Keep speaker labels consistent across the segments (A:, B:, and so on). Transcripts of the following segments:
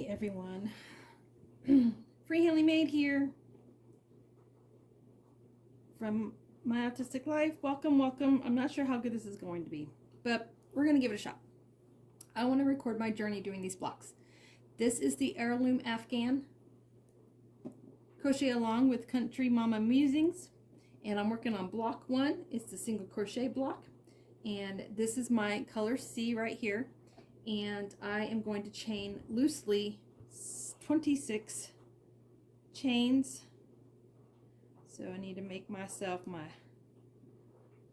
A: everyone. Free Healing Maid here from My Autistic Life. Welcome, welcome. I'm not sure how good this is going to be, but we're going to give it a shot. I want to record my journey doing these blocks. This is the Heirloom Afghan Crochet Along with Country Mama Musings, and I'm working on block 1. It's the single crochet block, and this is my color C right here, and I am going to chain loosely 26 chains. So I need to make myself my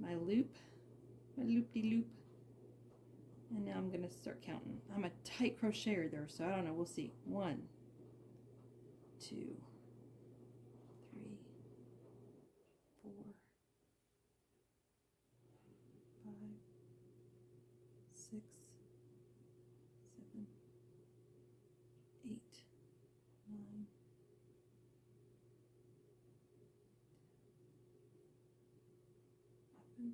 A: loop, my loop-de-loop. And now I'm going to start counting. I'm a tight crocheter there, so I don't know. We'll see. 1, 2, 3, 4, 5, 6, 7, 8, 9, 11, 12, 13,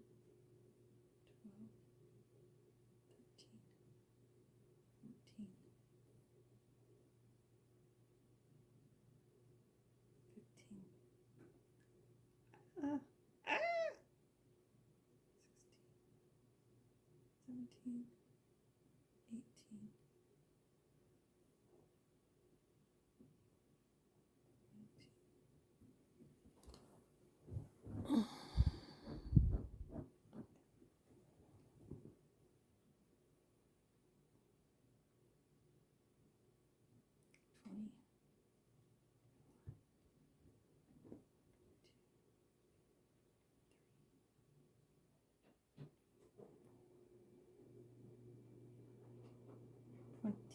A: 14, 15, 16, 17, 18, 19, 20,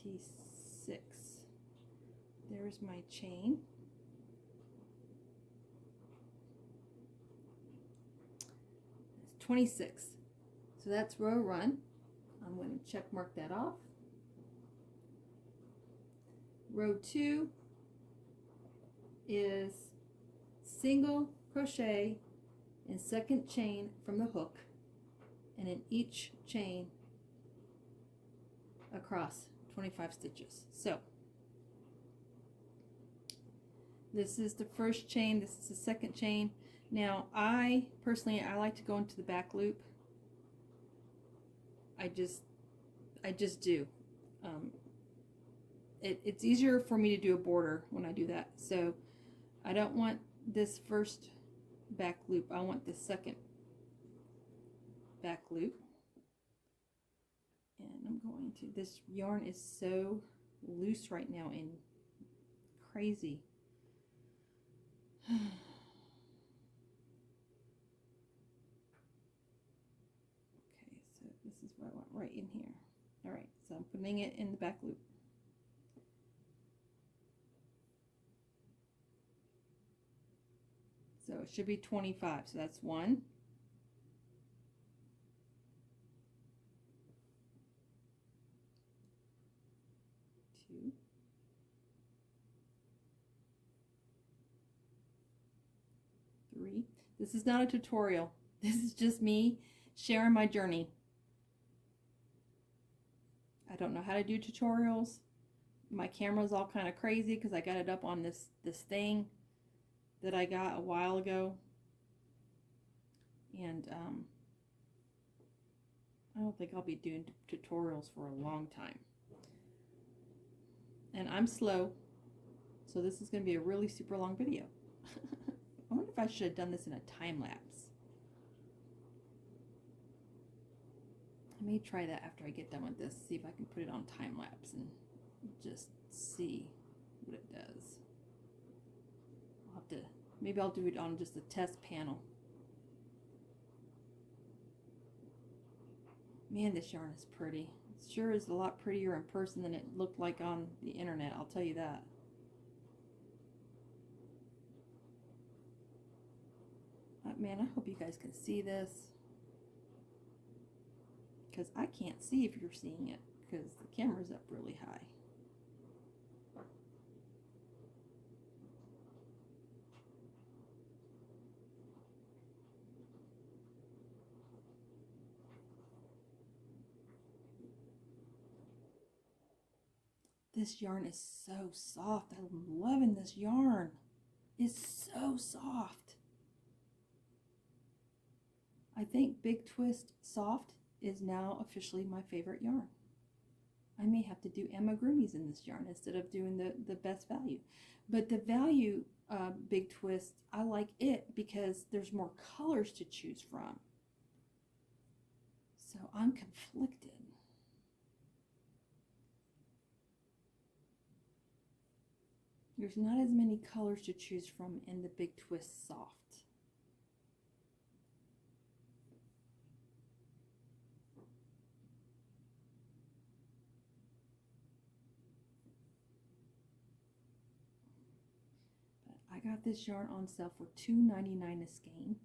A: 26. There's my chain. It's 26. So that's row run. I'm going to check mark that off. Row 2 is single crochet and second chain from the hook, and in each chain across 25 stitches. So this is the first chain, this is the second chain. Now I personally like to go into the back loop. I just do. It's easier for me to do a border when I do that. So I don't want this first back loop. I want the second back loop. And I'm going to, this yarn is so loose right now and crazy. Okay, so this is what I want right in here. All right, so I'm putting it in the back loop. So it should be 25. So that's 1, 2, 3. This is not a tutorial. This is just me sharing my journey. I don't know how to do tutorials. My camera's all kind of crazy because I got it up on this thing that I got a while ago, and I don't think I'll be doing tutorials for a long time. And I'm slow, so this is going to be a really super long video. I wonder if I should have done this in a time lapse. I may try that after I get done with this, see if I can put it on time lapse and just see what it does. I'll have to, maybe I'll do it on just a test panel. Man, this yarn is pretty. It sure is a lot prettier in person than it looked like on the internet, I'll tell you that. Man, I hope you guys can see this, because I can't see if you're seeing it because the camera's up really high. this yarn is so soft. I'm loving this yarn. It's so soft. I think Big Twist Soft is now officially my favorite yarn. I may have to do amigurumis in this yarn instead of doing the best value. But the value Big Twist, I like it because there's more colors to choose from. So I'm conflicted. There's not as many colors to choose from in the Big Twist Soft. But I got this yarn on sale for $2.99 a skein.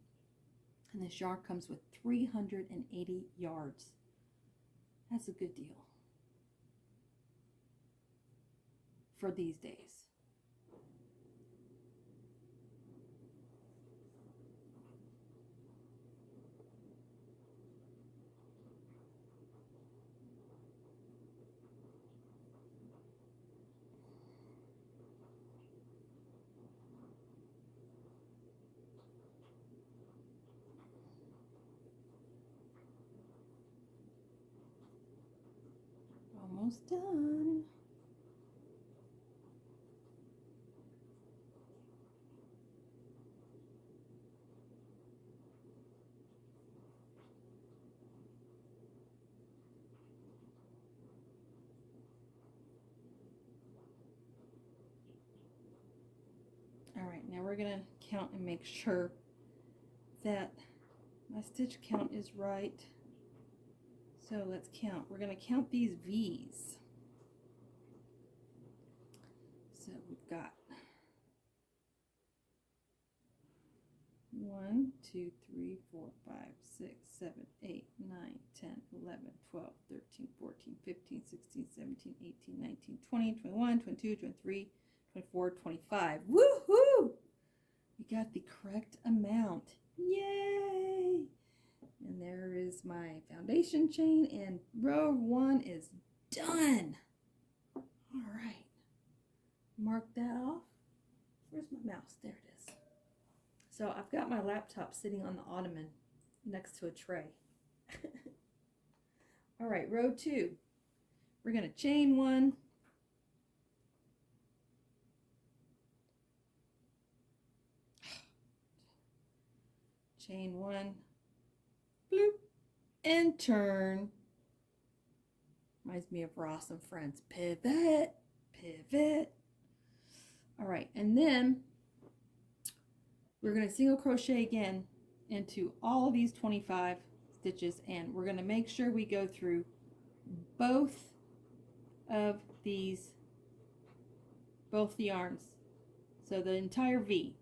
A: And this yarn comes with 380 yards. That's a good deal for these days. Almost done. All right, now we're gonna count and make sure that my stitch count is right. So let's count. We're gonna count these V's. So we've got 1, 2, 3, 4, 5, 6, 7, 8, 9, 10, 11, 12, 13, 14, 15, 16, 17, 18, 19, 20, 21, 22, 23, 24, 25. Woohoo! We got the correct amount. Yay! And there is my foundation chain, and row 1 is done. All right. Mark that off. Where's my mouse? There it is. So I've got my laptop sitting on the ottoman next to a tray. All right, row 2. We're going to chain 1. Chain 1. Bloop. And turn. Reminds me of Ross and Friends. Pivot. Pivot. All right, and then we're going to single crochet again into all of these 25 stitches, and we're going to make sure we go through both of these, both the yarns. So the entire V.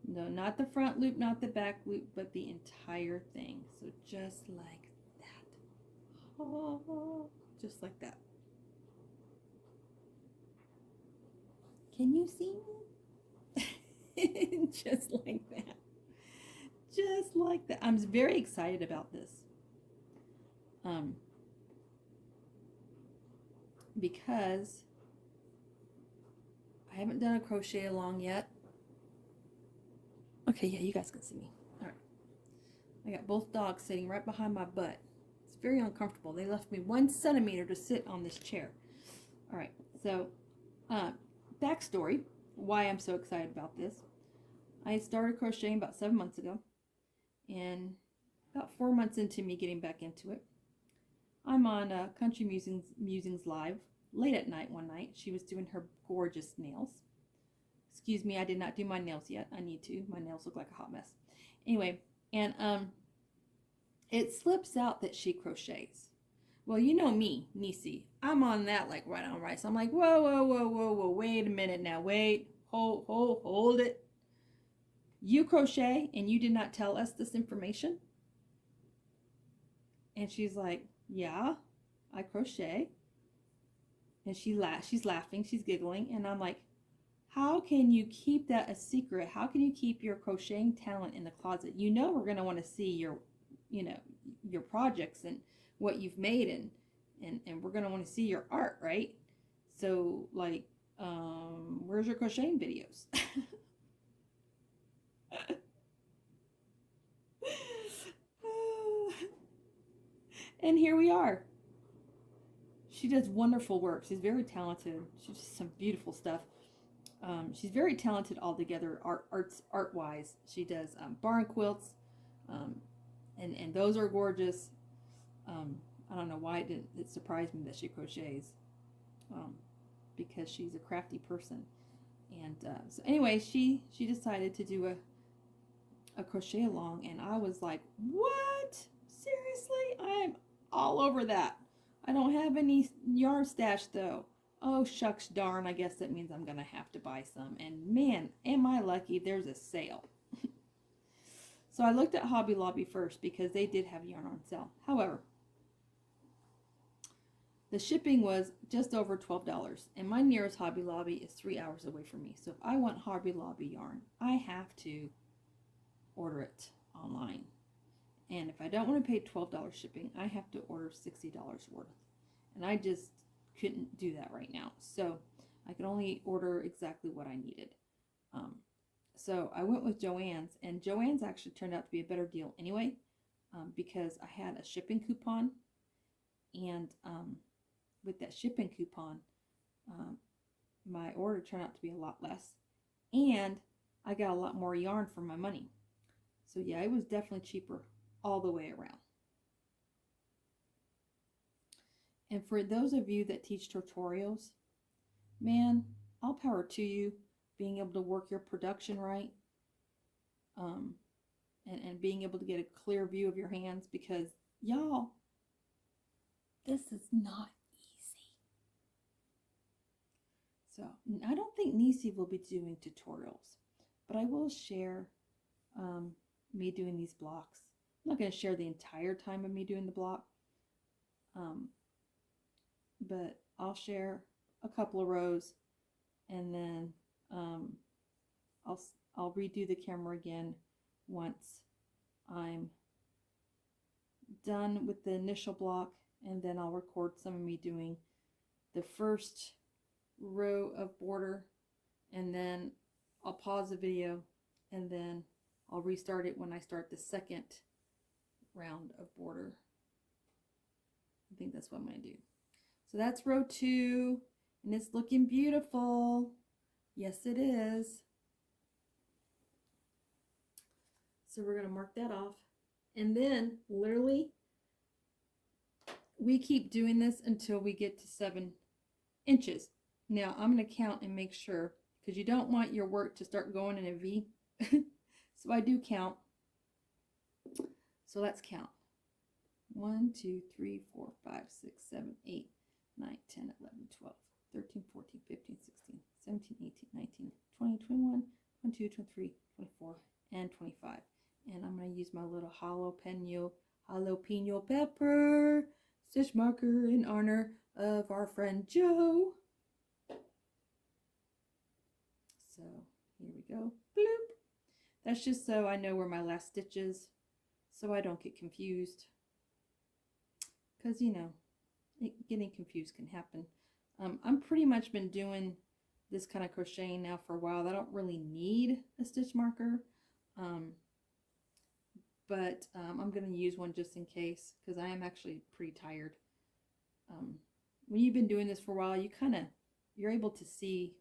A: No, not the front loop, not the back loop, but the entire thing. So just like that. Oh, just like that. Can you see me? Just like that. Just like that. I'm very excited about this. Because I haven't done a crochet along yet. Okay, yeah, you guys can see me. All right. I got both dogs sitting right behind my butt. It's very uncomfortable. They left me 1 centimeter to sit on this chair. All right, so backstory, why I'm so excited about this. I started crocheting about 7 months ago, and about 4 months into me getting back into it, I'm on Country Musings Live late at night one night. She was doing her gorgeous nails. Excuse me, I did not do my nails yet. I need to. My nails look like a hot mess. Anyway, and it slips out that she crochets. Well, you know me, Nisi. I'm on that like right on right. So I'm like, whoa, whoa, whoa, whoa, whoa. Wait a minute now. Wait. Hold it. You crochet and you did not tell us this information? And she's like, yeah, I crochet. And she's laughing, she's giggling, and I'm like, how can you keep that a secret? How can you keep your crocheting talent in the closet? You know we're going to want to see your, your projects and what you've made, and we're going to want to see your art, right? So like, where's your crocheting videos? And here we are. She does wonderful work. She's very talented. She does some beautiful stuff. She's very talented altogether, art wise. She does barn quilts, um, and those are gorgeous. I don't know why it surprised me that she crochets, um, because she's a crafty person. And so anyway, she decided to do a crochet along, and I was like, what? Seriously? I'm all over that. I don't have any yarn stash though. Oh, shucks darn, I guess that means I'm gonna have to buy some. And man, am I lucky, there's a sale. So I looked at Hobby Lobby first because they did have yarn on sale. However, the shipping was just over $12, and my nearest Hobby Lobby is 3 hours away from me. So if I want Hobby Lobby yarn, I have to order it online. And if I don't want to pay $12 shipping, I have to order $60 worth. And I just couldn't do that right now. So I could only order exactly what I needed. So I went with Joann's, and Joann's actually turned out to be a better deal anyway, because I had a shipping coupon, and with that shipping coupon, my order turned out to be a lot less, and I got a lot more yarn for my money. So yeah, it was definitely cheaper all the way around. And for those of you that teach tutorials, man, all power to you, being able to work your production right, and being able to get a clear view of your hands, because y'all, this is not easy. So I don't think Nisi will be doing tutorials, but I will share me doing these blocks. I'm not going to share the entire time of me doing the block, but I'll share a couple of rows, and then I'll redo the camera again once I'm done with the initial block, and then I'll record some of me doing the first row of border, and then I'll pause the video, and then I'll restart it when I start the second round of border. I think that's what I'm going to do. So that's row 2, and it's looking beautiful. Yes, it is. So we're going to mark that off. And then literally we keep doing this until we get to 7 inches. Now I'm going to count and make sure, because you don't want your work to start going in a V. So I do count. So let's count. 1, 2, 3, 4, 5, 6, 7, 8, 9, 10, 11, 12, 13, 14, 15, 16, 17, 18, 19, 20, 21, 22, 23, 24, and 25. And I'm going to use my little jalapeno pepper stitch marker in honor of our friend Joe. So here we go. Bloop. That's just so I know where my last stitch is, so I don't get confused. Because, you know, getting confused can happen. I'm pretty much been doing this kind of crocheting now for a while. I don't really need a stitch marker. But I'm going to use one just in case, because I am actually pretty tired. When you've been doing this for a while, you're able to see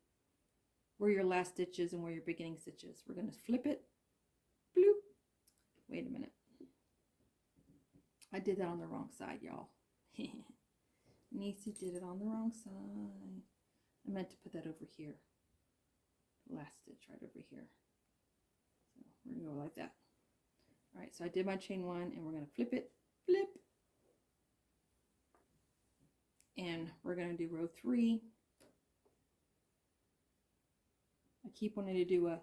A: where your last stitch is and where your beginning stitch is. We're going to flip it. Bloop. Wait a minute. I did that on the wrong side, y'all. Nisi did it on the wrong side. I meant to put that over here. Last stitch right over here. So we're going to go like that. All right, so I did my chain 1, and we're going to flip it, flip, and we're going to do row 3. I keep wanting to do a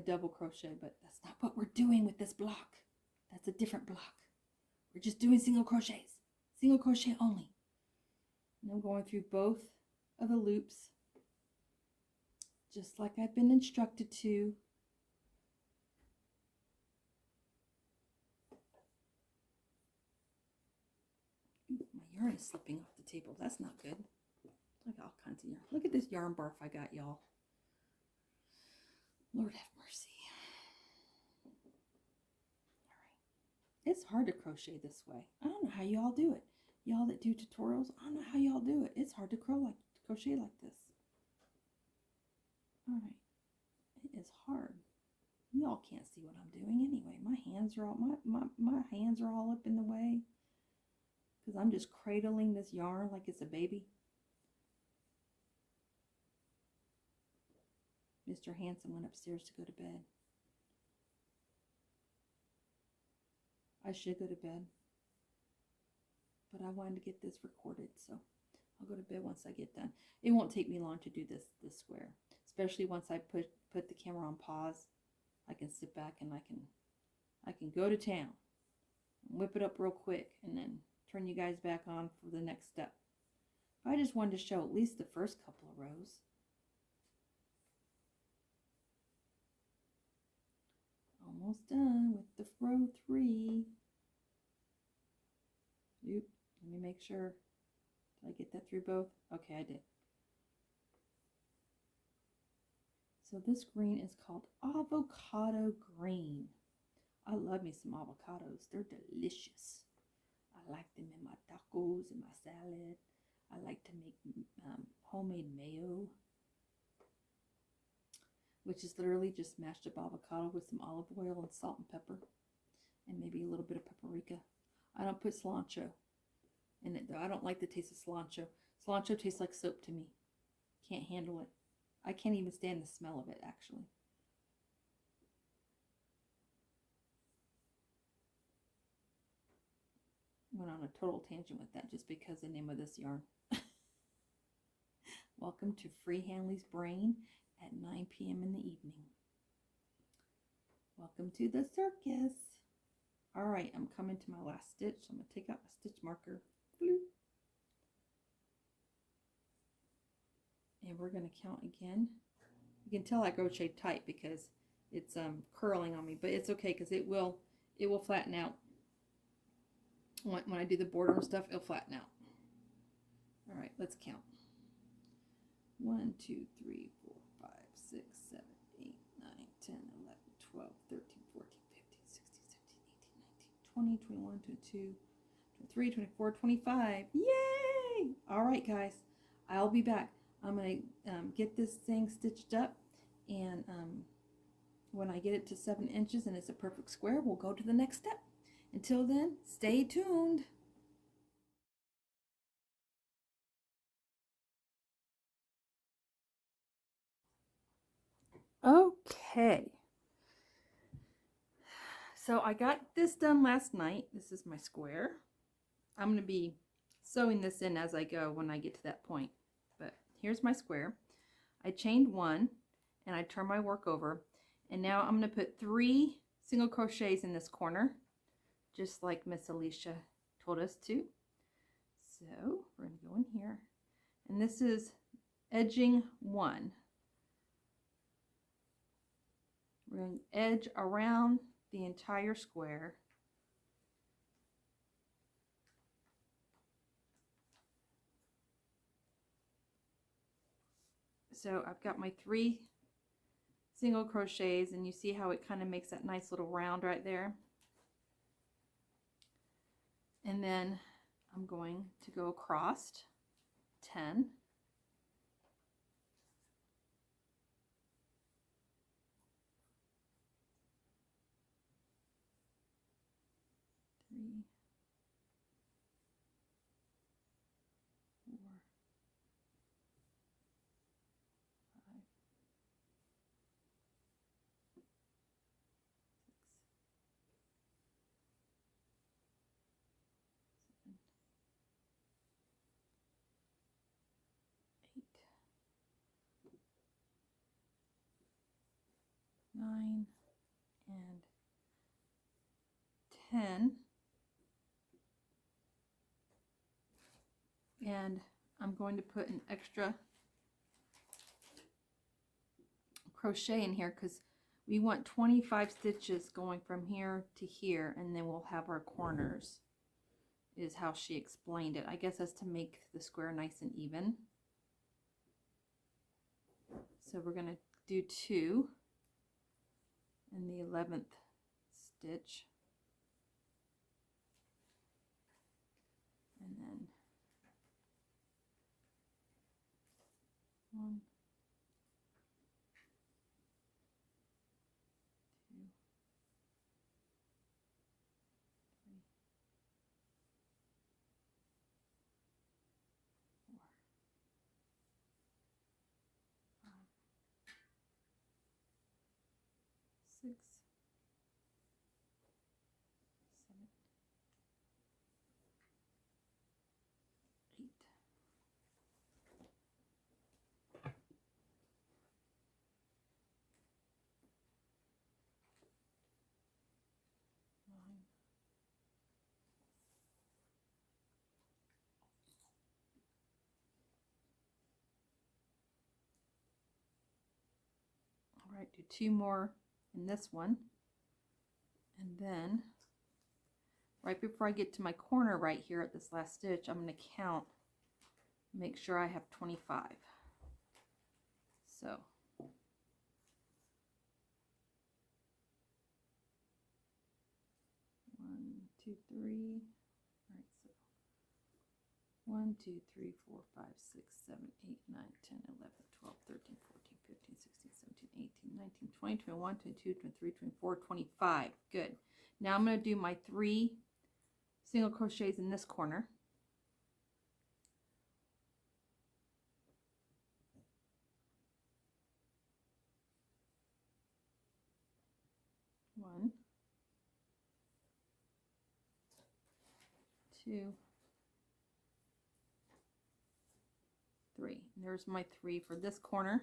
A: double crochet, but that's not what we're doing with this block. That's a different block. We're just doing single crochets, single crochet only. And I'm going through both of the loops, just like I've been instructed to. My yarn is slipping off the table. That's not good. I got all kinds of yarn. Look at this yarn barf I got, y'all. Lord have mercy. All right. It's hard to crochet this way. I don't know how y'all do it. Y'all that do tutorials, I don't know how y'all do it. It's hard to crochet like this. All right. It is hard. Y'all can't see what I'm doing anyway. My hands are all my hands are all up in the way because I'm just cradling this yarn like it's a baby. Mr. Hanson went upstairs to go to bed. I should go to bed, but I wanted to get this recorded, so I'll go to bed once I get done. It won't take me long to do this square, especially once I put the camera on pause. I can sit back and I can go to town, whip it up real quick, and then turn you guys back on for the next step. I just wanted to show at least the first couple of rows. Almost done with the row 3. Oop, let me make sure. Did I get that through both? Okay, I did. So this green is called avocado green. I love me some avocados. They're delicious. I like them in my tacos and my salad. I like to make homemade mayo, which is literally just mashed up avocado with some olive oil and salt and pepper, and maybe a little bit of paprika. I don't put cilantro in it though. I don't like the taste of cilantro. Cilantro tastes like soap to me. Can't handle it. I can't even stand the smell of it, actually. Went on a total tangent with that just because the name of this yarn. Welcome to Free Hanley's Brain at 9 p.m. in the evening. Welcome to the circus. All right, I'm coming to my last stitch. I'm going to take out my stitch marker. Bloop. And we're going to count again. You can tell I crochet tight because it's curling on me, but it's okay because it will flatten out. When I do the border and stuff, it'll flatten out. All right, let's count. 1, 2, 3, 4, 5, 6, 7, 8, 9, 10, 11, 12, 13, 14, 15, 16, 17, 18, 19, 20, 21, 22, 23, 24, 25. Yay! All right, guys, I'll be back. I'm going to get this thing stitched up, and when I get it to 7 inches and it's a perfect square, we'll go to the next step. Until then, stay tuned. Okay. So I got this done last night. This is my square. I'm going to be sewing this in as I go when I get to that point. But here's my square. I chained 1 and I turned my work over. And now I'm going to put 3 single crochets in this corner, just like Miss Alicia told us to. So we're going to go in here. And this is edging 1. We're going to edge around the entire square. So I've got my 3 single crochets, and you see how it kind of makes that nice little round right there. And then I'm going to go across 10. Three, 4, 5, 6, 7, 8, 9, and 10. And I'm going to put an extra crochet in here because we want 25 stitches going from here to here, and then we'll have our corners, is how she explained it. I guess that's to make the square nice and even. So we're going to do 2 in the 11th stitch, and then 1, 2, 3, 4, 5, 6, 7, 8. All right, do 2 more in this one, and then right before I get to my corner right here at this last stitch, I'm going to count, make sure I have 25. So 1, 2, 3. All right, so 1, 2, 3, 4, 5, 6, 7, 8, 9, 10, 11, 12, 13, 14, 15, 16, 17, 18, 19, 20, 21, 22, 23, 24, 25. Good. Now I'm going to do my 3 single crochets in this corner. One, 2, 3. And there's my 3 for this corner.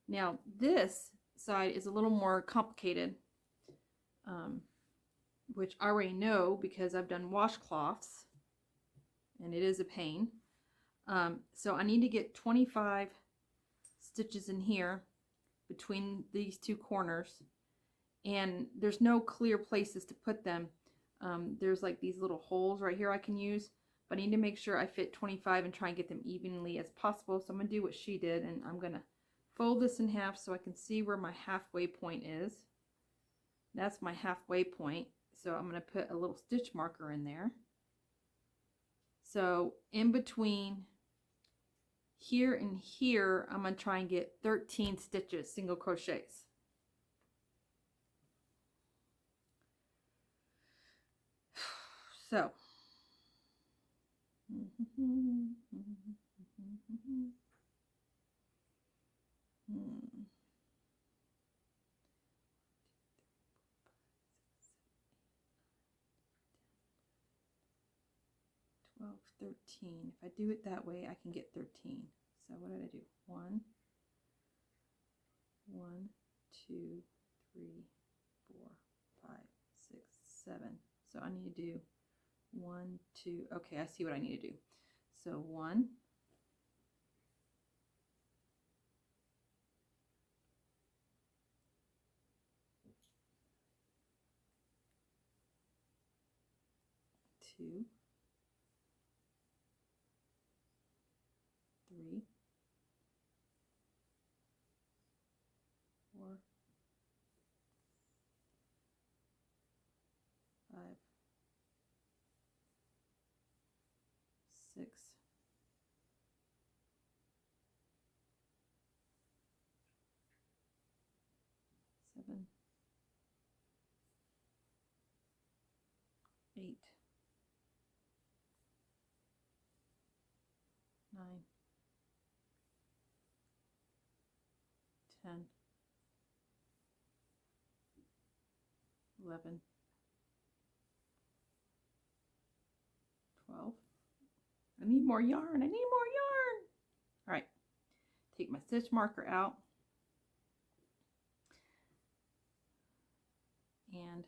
A: Now this side is a little more complicated, which I already know because I've done washcloths, and it is a pain. So I need to get 25 stitches in here between these 2 corners, and there's no clear places to put them. There's like these little holes right here I can use, but I need to make sure I fit 25 and try and get them evenly as possible. So I'm going to do what she did, and I'm going to fold this in half so I can see where my halfway point is. That's my halfway point, so I'm going to put a little stitch marker in there. So in between here and here, I'm going to try and get 13 stitches, single crochets. So Twelve, 13. If I do it that way, I can get 13. So what did I do? 1, 2, 3, 4, 5, 6, 7. So I need to do 1, 2. Okay, I see what I need to do. So 1, 2, 3, 4, 5, 6, 7, 8, 9, 10, 11, 12. I need more yarn. I need more yarn. All right. Take my stitch marker out. And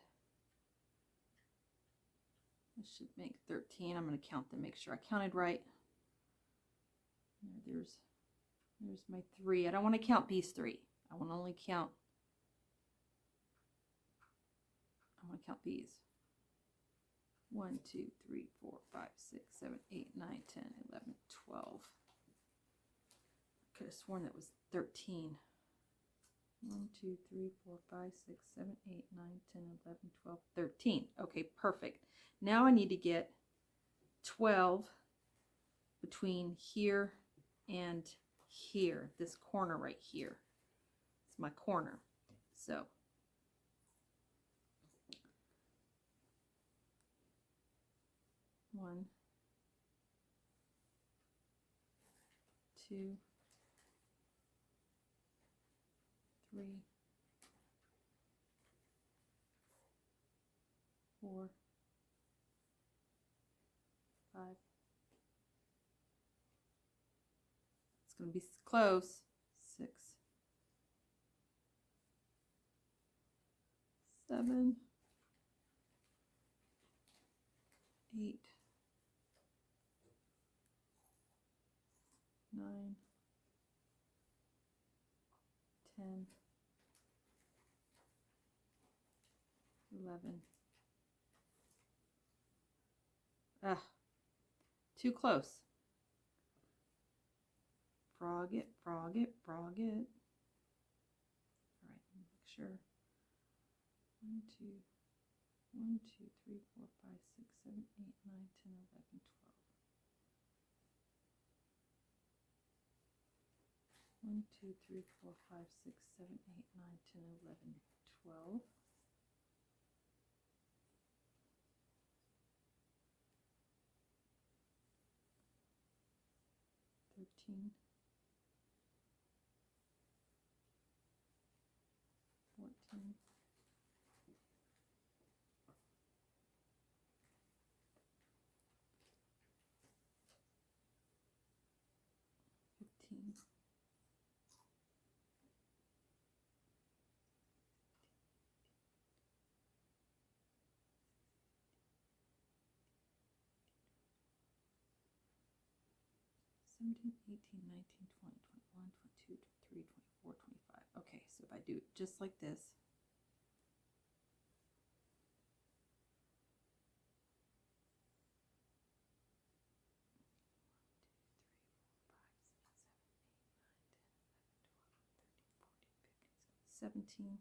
A: this should make 13. I'm going to count them, make sure I counted right. There's my 3. I don't want to count these 3. I want to only count, I want to count these. 1, 2, 3, 4, 5, 6, 7, 8, 9, 10, 11, 12. could have sworn that was 13. 1, 2, 3, 4, 5, 6, 7, 8, 9, 10, 11, 12, 13. Okay, perfect. Now I need to get 12 between here and here, this corner right here. It's my corner. So one, two, 3, 4, 5. It's going to be close. 6, 7, 8, 9, 10, 11. Ah, too close. Frog it, frog it, frog it. All right, make sure. 1, 2, 1, 2, 3, 4, 5, 6, 7, 8, 9, 10, 11, 12. 1, 2, 3, 4, 5, 6, 7, 8, 9, 10, 11, 12. 13, 14, 15, 17, 18, 19, 20, 21, 22, 23, 24, 25. Okay, so if I do it just like this, $17,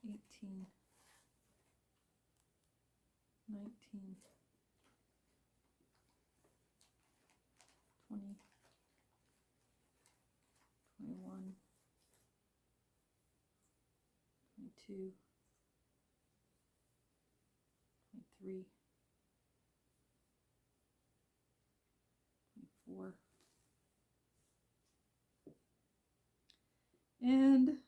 A: 18, 19, 20, 21, 22, 23, 24, and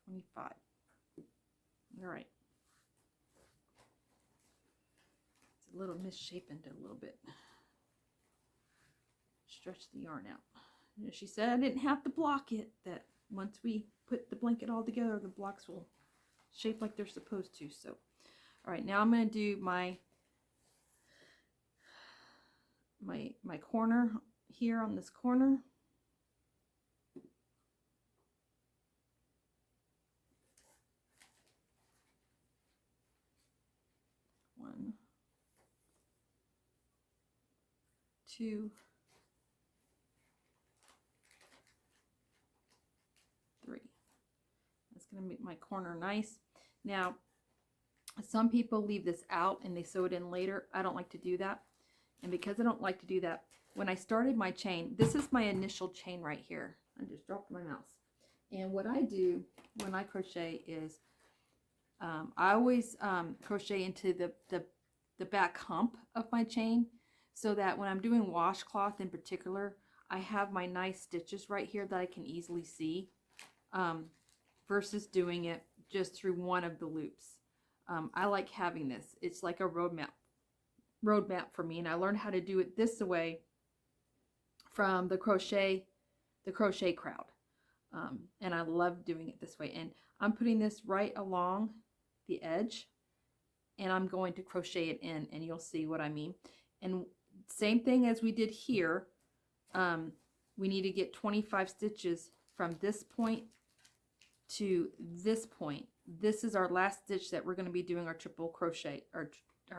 A: 25. All right. It's a little misshapen a little bit. Stretch the yarn out. And she said I didn't have to block it, that once we put the blanket all together, the blocks will shape like they're supposed to. So, all right, now I'm going to do my corner here on this corner. One, 2, 3. That's going to make my corner nice. Now, some people leave this out and they sew it in later. I don't like to do that. And because I don't like to do that, when I started my chain, this is my initial chain right here. I just dropped my mouse. And what I do when I crochet is I always crochet into the back hump of my chain, so that when I'm doing washcloth in particular, I have my nice stitches right here that I can easily see, versus doing it just through one of the loops. I like having this. It's like a roadmap for me, and I learned how to do it this way from the crochet crowd, and I love doing it this way. And I'm putting this right along the edge, and I'm going to crochet it in, and you'll see what I mean. And same thing as we did here, we need to get 25 stitches from this point to this point. This is our last stitch that we're going to be doing our triple crochet, our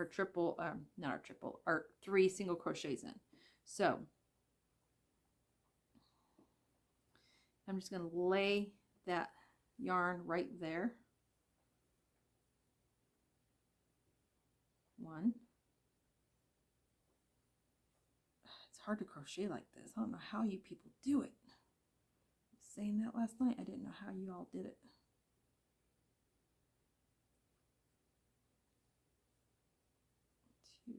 A: triple, not our triple, our 3 single crochets in. So I'm just going to lay that yarn right there. 1. It's hard to crochet like this. I don't know how you people do it. I was saying that last night. I didn't know how you all did it. 2.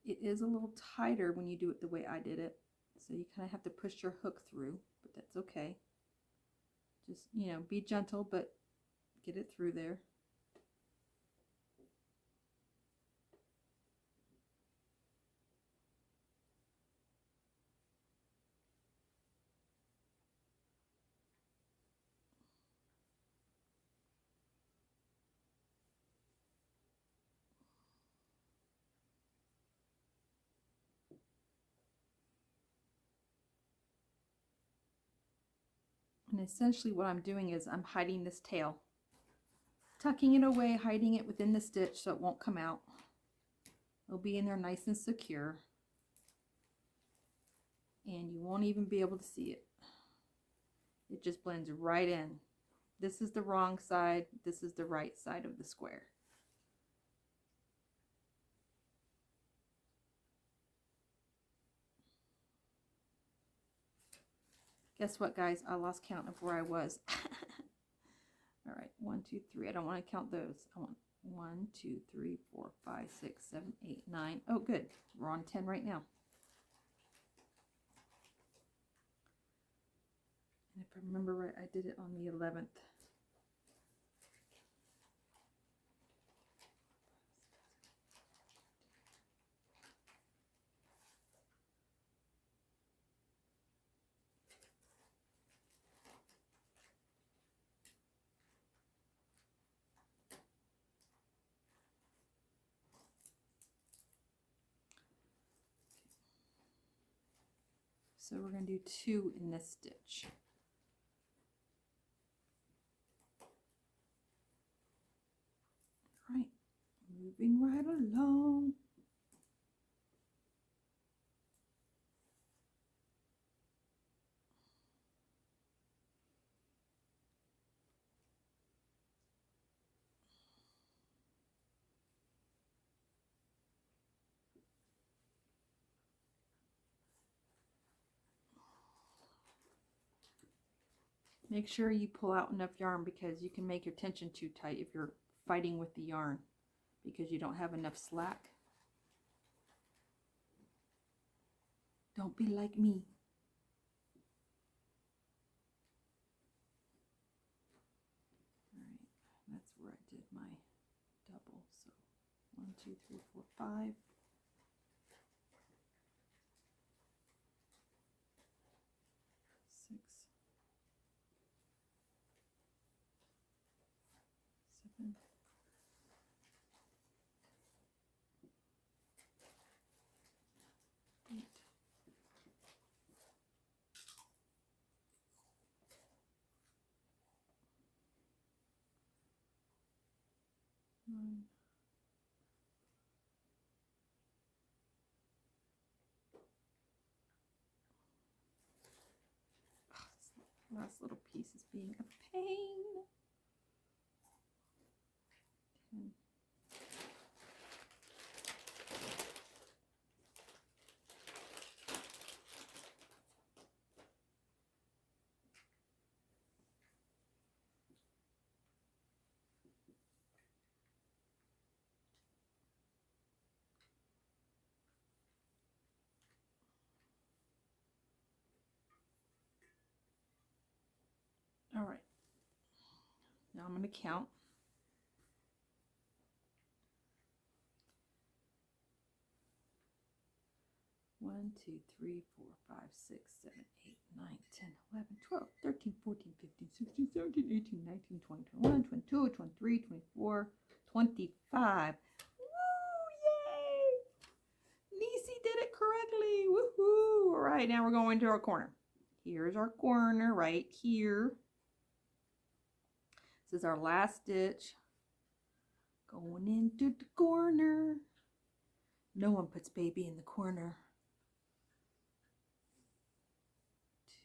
A: It is a little tighter when you do it the way I did it. So you kind of have to push your hook through, but that's okay. Just, you know, be gentle, but get it through there. And essentially what I'm doing is I'm hiding this tail, tucking it away, hiding it within the stitch so it won't come out. It'll be in there nice and secure, and you won't even be able to see it. It just blends right in. This is the wrong side, this is the right side of the square. Guess what, guys? I lost count of where I was. All right, 1, 2, 3. I don't want to count those. I want 1, 2, 3, 4, 5, 6, 7, 8, 9. Oh, good. We're on 10 right now. And if I remember right, I did it on the 11th. So we're going to do 2 in this stitch. All right, moving right along. Make sure you pull out enough yarn, because you can make your tension too tight if you're fighting with the yarn because you don't have enough slack. Don't be like me. All right, that's where I did my double. So 1, 2, 3, 4, 5. 6, 7, 8, 9, 10. Last little piece is being a pain. 10. All right, now I'm going to count. 1, 2, 3, 4, 5, 6, 7, 8, 9, 10, 11, 12, 13, 14, 15, 16, 17, 18, 19, 20, 21, 22, 23, 24, 25. Woo! right, now we're going to our corner. Here's our corner right here. This is our last stitch. Going into the corner. No one puts baby in the corner.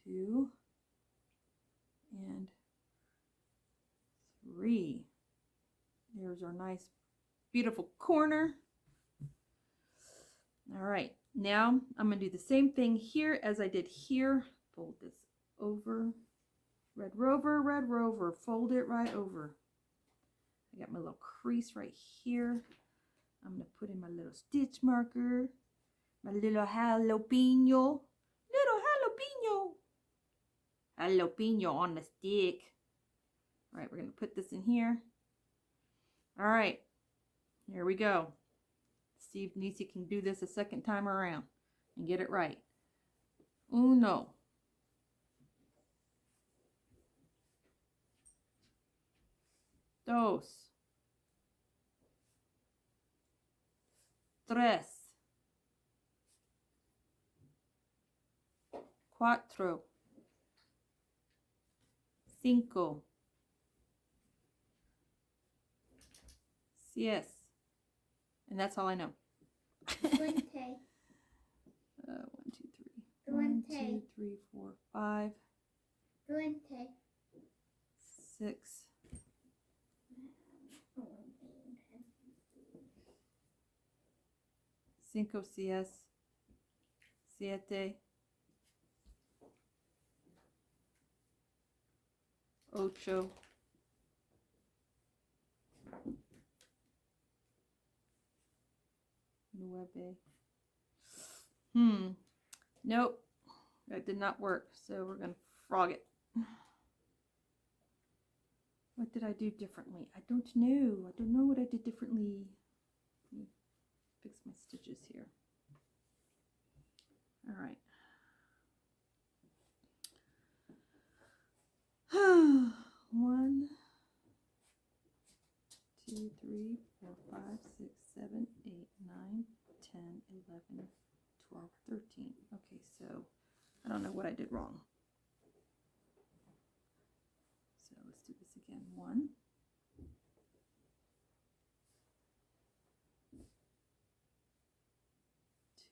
A: 2 and 3. There's our nice, beautiful corner. All right, now I'm going to do the same thing here as I did here. Fold this over. Red rover, fold it right over. I got my little crease right here. I'm going to put in my little stitch marker, my little jalapeno. Jalapeno on the stick. All right, we're going to put this in here. All right, here we go. See if Nisi can do this a second time around and get it right. Uno. Dos. Tres. Cuatro. Cinco. Seis. And that's all I know.
B: 20.
A: 1, 2, 3. 1, 2, 3, 4, 5.
B: 20.
A: 6. 5, 6. 7. 8. 9. Nope, that did not work, so we're going to frog it. What did I do differently? I don't know. I don't know what I did differently. Let me fix my stitches here. All right. 1, 2, 3, 4, 5, 6, 7, 8, 9, 10, 11, 12, 13. Okay, so I don't know what I did wrong. So let's do this again. 1,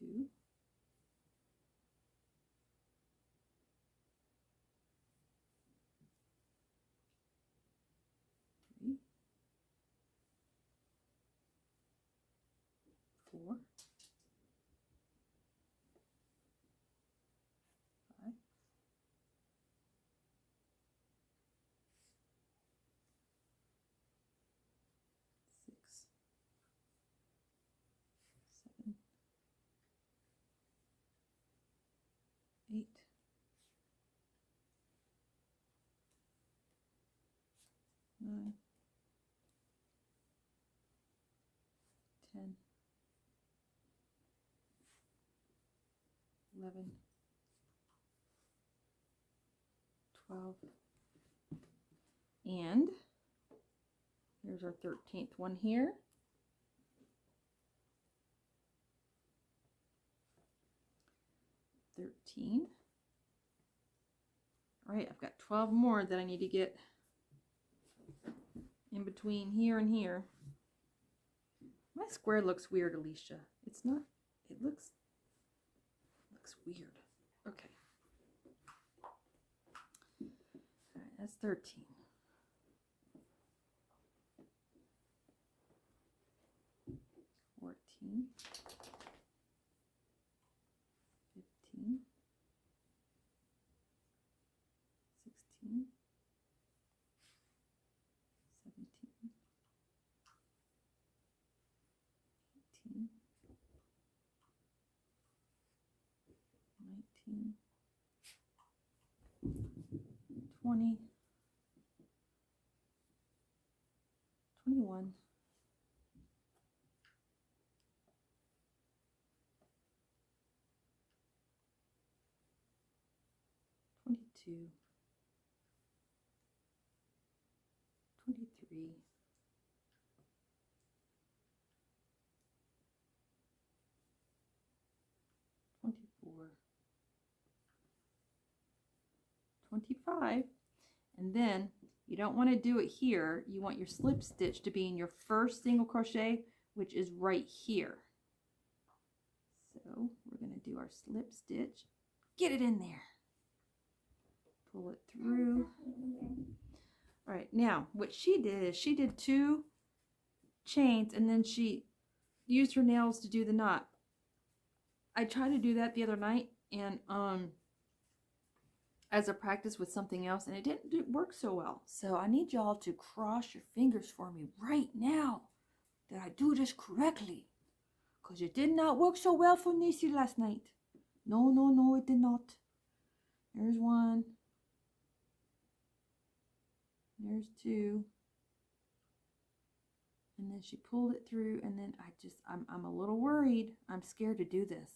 A: 2, 3, 4, 5, 6, 7, 8, 9, 10, 11, 12, and here's our 13th one here. 13. All right, I've got 12 more that I need to get in between here and here. My square looks weird, Alicia. It's not, it looks weird. Okay. All right, that's 13. 14. 15. 16. 17. 18. 19. 20. 21. 22. 23. 24. 25. And then you don't want to do it here. You want your slip stitch to be in your first single crochet, which is right here. So we're going to do our slip stitch. Get it in there. Pull it through. All right, now what she did is she did 2 chains and then she used her nails to do the knot. I tried to do that the other night and as a practice with something else, and it didn't work so well. So I need y'all to cross your fingers for me right now that I do this correctly, because it did not work so well for Nisi last night. No, no, no, it did not. There's 1. There's 2. And then she pulled it through, and then I'm a little worried. I'm scared to do this.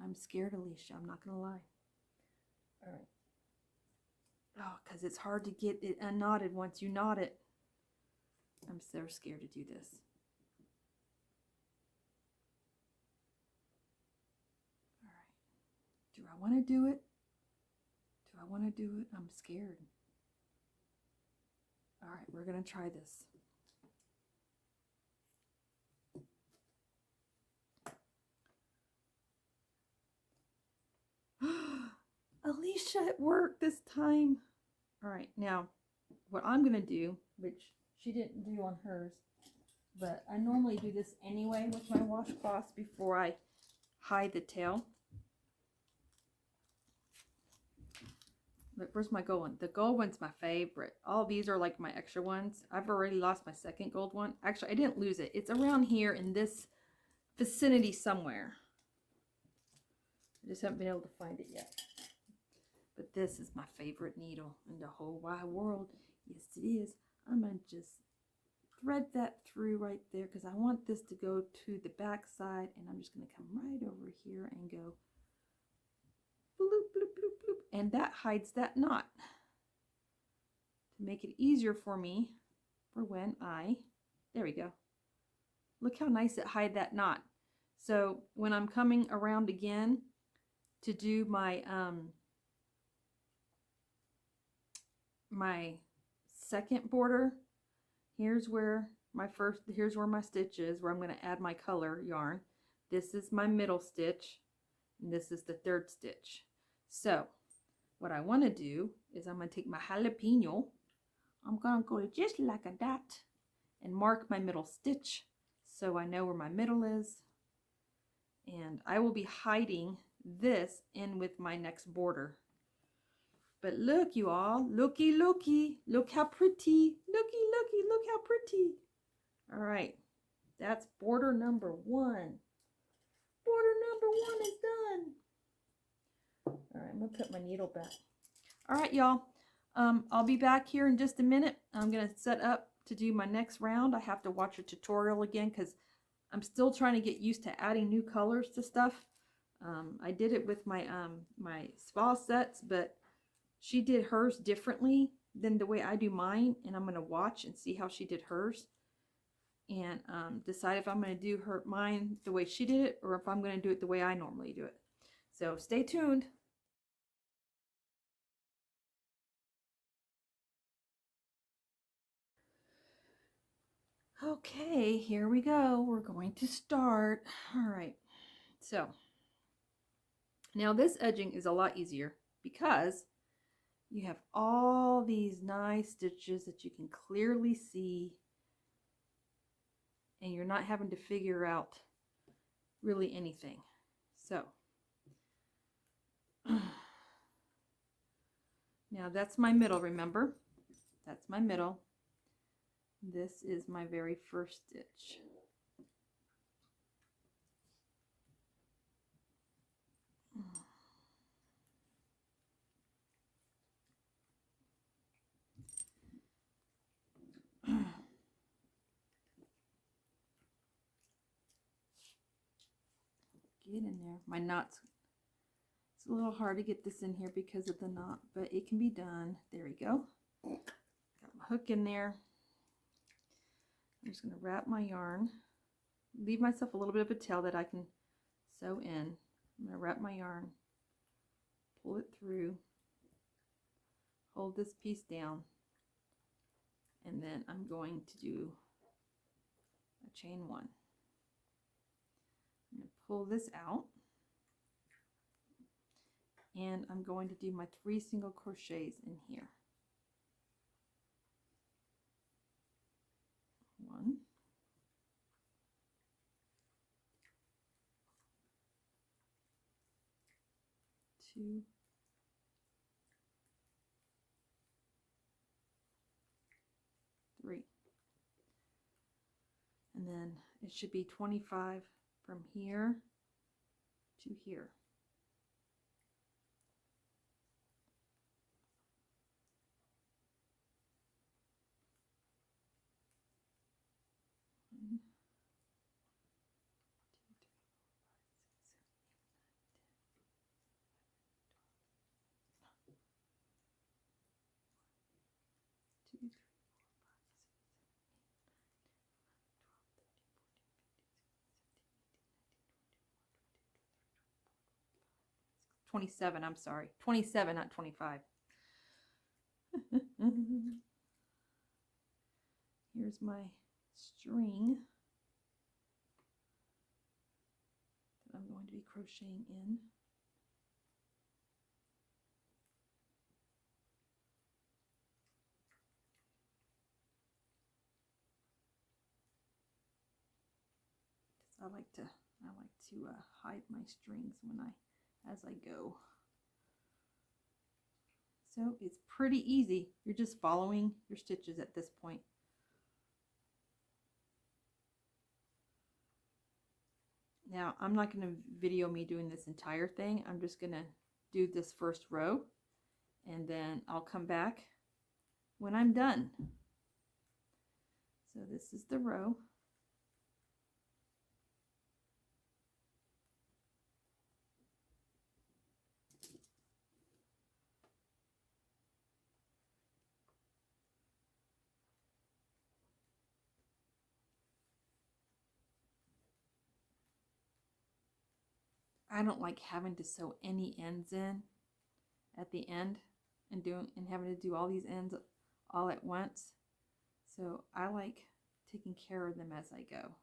A: I'm scared, Alicia. I'm not gonna lie. All right. Oh, because it's hard to get it unknotted once you knot it. I'm so scared to do this. All right. Do I want to do it? Do I want to do it? I'm scared. All right, we're going to try this. Alicia, it worked this time. All right, now what I'm going to do, which she didn't do on hers, but I normally do this anyway with my washcloths before I hide the tail. Look, where's my gold one? The gold one's my favorite. All these are like my extra ones. I've already lost my second gold one. Actually, I didn't lose it. It's around here in this vicinity somewhere. I just haven't been able to find it yet. But this is my favorite needle in the whole wide world. Yes, it is. I'm going to just thread that through right there because I want this to go to the back side. And I'm just going to come right over here and go bloop, bloop, bloop, bloop. And that hides that knot to make it easier for me for when there we go. Look how nice it hide that knot. So when I'm coming around again to do my my second border, here's where my stitch is, where I'm going to add my color yarn. This is my middle stitch, and this is the third stitch. So what I want to do is I'm going to take my jalapeno, I'm going to go just like that and mark my middle stitch so I know where my middle is. And I will be hiding this in with my next border. But look, you all, looky, looky, look how pretty, looky, looky, look how pretty. All right, that's border number 1. Border number 1 is done. All right, I'm gonna put my needle back. All right, y'all, I'll be back here in just a minute. I'm gonna set up to do my next round. I have to watch a tutorial again because I'm still trying to get used to adding new colors to stuff. I did it with my my spa sets, but she did hers differently than the way I do mine, and I'm gonna watch and see how she did hers and decide if I'm gonna do mine the way she did it or if I'm gonna do it the way I normally do it. So stay tuned. Okay, here we go. We're going to start. All right, so now this edging is a lot easier because you have all these nice stitches that you can clearly see, and you're not having to figure out really anything. So now that's my middle, remember? That's my middle. This is my very first stitch. Get in there. My knots. It's a little hard to get this in here because of the knot, but it can be done. There we go. Got my hook in there. I'm just going to wrap my yarn. Leave myself a little bit of a tail that I can sew in. I'm going to wrap my yarn pull it through, hold this piece down, and then I'm going to do a chain 1. I'm going to pull this out, and I'm going to do my 3 single crochets in here. 1, 2, 3. And then it should be 25 from here to here. One, 2, 3, 27, I'm sorry. 27, not 25. Here's my string that I'm going to be crocheting in. I like to hide my strings as I go. So it's pretty easy. You're just following your stitches at this point. Now I'm not going to video me doing this entire thing. I'm just going to do this first row, and then I'll come back when I'm done. So this is the row. I don't like having to sew any ends in at the end and having to do all these ends all at once. So I like taking care of them as I go.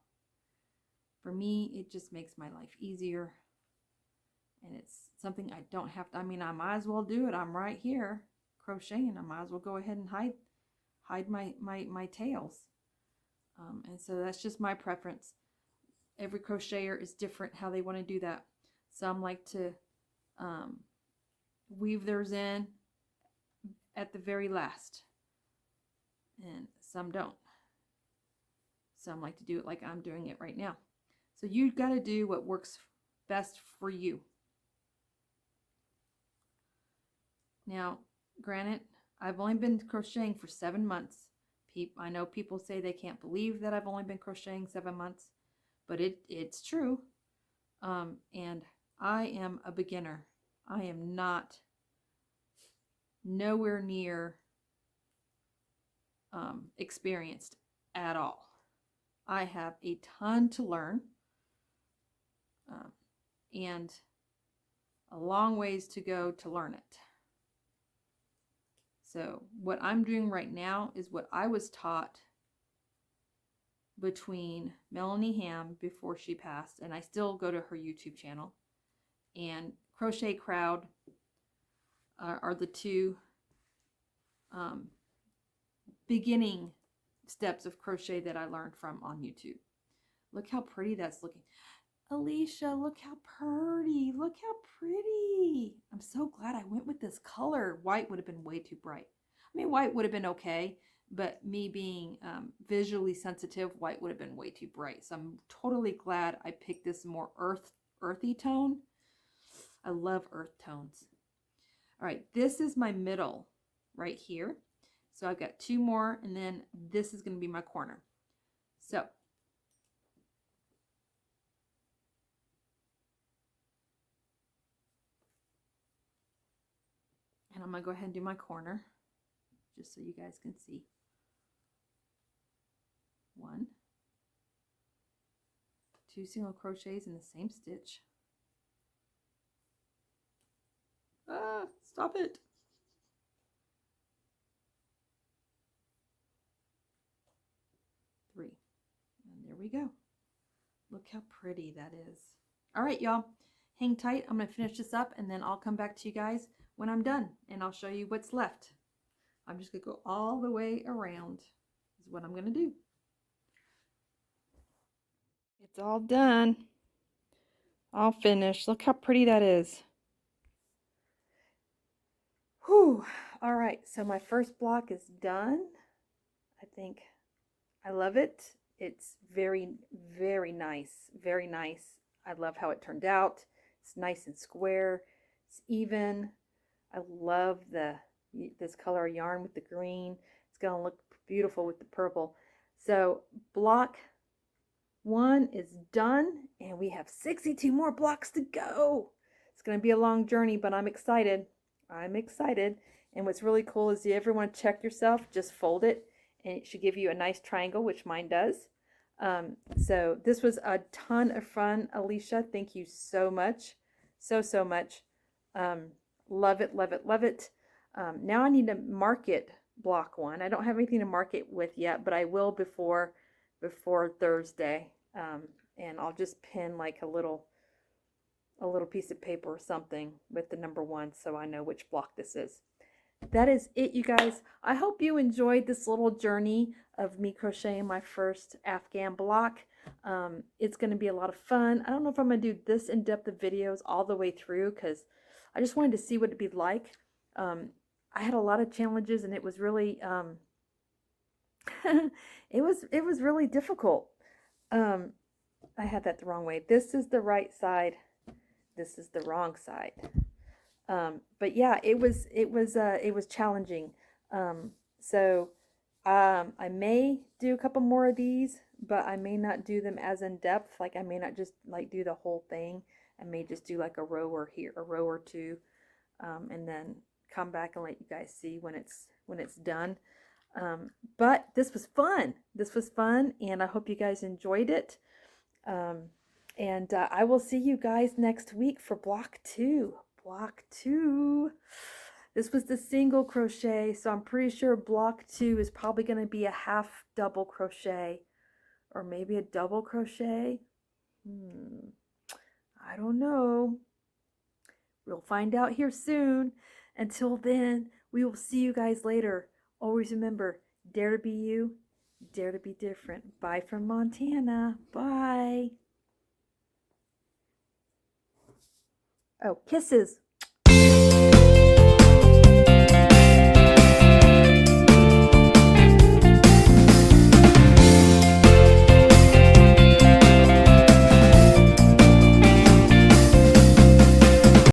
A: For me, it just makes my life easier, and it's something I don't have to, I mean, I might as well do it. I'm right here crocheting. I might as well go ahead and hide my tails. And so that's just my preference. Every crocheter is different how they want to do that. Some like to weave theirs in at the very last, and some don't. Some like to do it like I'm doing it right now. So you've got to do what works best for you. Now, granted, I've only been crocheting for 7 months. I know people say they can't believe that I've only been crocheting 7 months, but it's true. And I am a beginner. I am nowhere near experienced at all. I have a ton to learn, and a long ways to go to learn it. So what I'm doing right now is what I was taught between Melanie Ham before she passed, and I still go to her YouTube channel, and Crochet Crowd are the two beginning steps of crochet that I learned from on YouTube. Look how pretty that's looking. Alicia, look how pretty. Look how pretty. I'm so glad I went with this color. White would have been way too bright. I mean, white would have been okay, but me being visually sensitive, white would have been way too bright. So I'm totally glad I picked this more earthy tone. I love earth tones. All right, this is my middle right here. So I've got 2 more, and then this is going to be my corner. So and I'm going to go ahead and do my corner just so you guys can see. 1, 2 single crochets in the same stitch. Stop it. Three. And there we go. Look how pretty that is. All right, y'all. Hang tight. I'm going to finish this up and then I'll come back to you guys when I'm done and I'll show you what's left. I'm just going to go all the way around is what I'm going to do. It's all done. All finished. Look how pretty that is. Whew. All right, so my first block is done. I think I love it. It's very, very nice. Very nice. I love how it turned out. It's nice and square. It's even. I love this color yarn with the green. It's going to look beautiful with the purple. So block 1 is done and we have 62 more blocks to go. It's going to be a long journey, but I'm excited. I'm excited. And what's really cool is if you ever want to check yourself, just fold it and it should give you a nice triangle, which mine does. So this was a ton of fun, Alicia. Thank you so much. So much. Love it, love it, love it. Now I need to mark it block 1. I don't have anything to mark it with yet, but I will before Thursday. And I'll just pin like a little piece of paper or something with the number 1 so I know which block this is. That is it, you guys. I hope you enjoyed this little journey of me crocheting my first Afghan block. It's going to be a lot of fun. I don't know if I'm going to do this in-depth of videos all the way through because I just wanted to see what it'd be like. I had a lot of challenges and it was really it was really difficult. I had that the wrong way. This is the right side. This is the wrong side. But yeah, it was challenging. So I may do a couple more of these, but I may not do them as in depth. Like I may not just like do the whole thing. I may just do like a row or two, and then come back and let you guys see when it's done. But this was fun. This was fun, and I hope you guys enjoyed it. And I will see you guys next week for block 2. Block 2. This was the single crochet, so I'm pretty sure block 2 is probably going to be a half double crochet or maybe a double crochet. I don't know. We'll find out here soon. Until then, we will see you guys later. Always remember, dare to be you, dare to be different. Bye from Montana. Bye. Oh, kisses.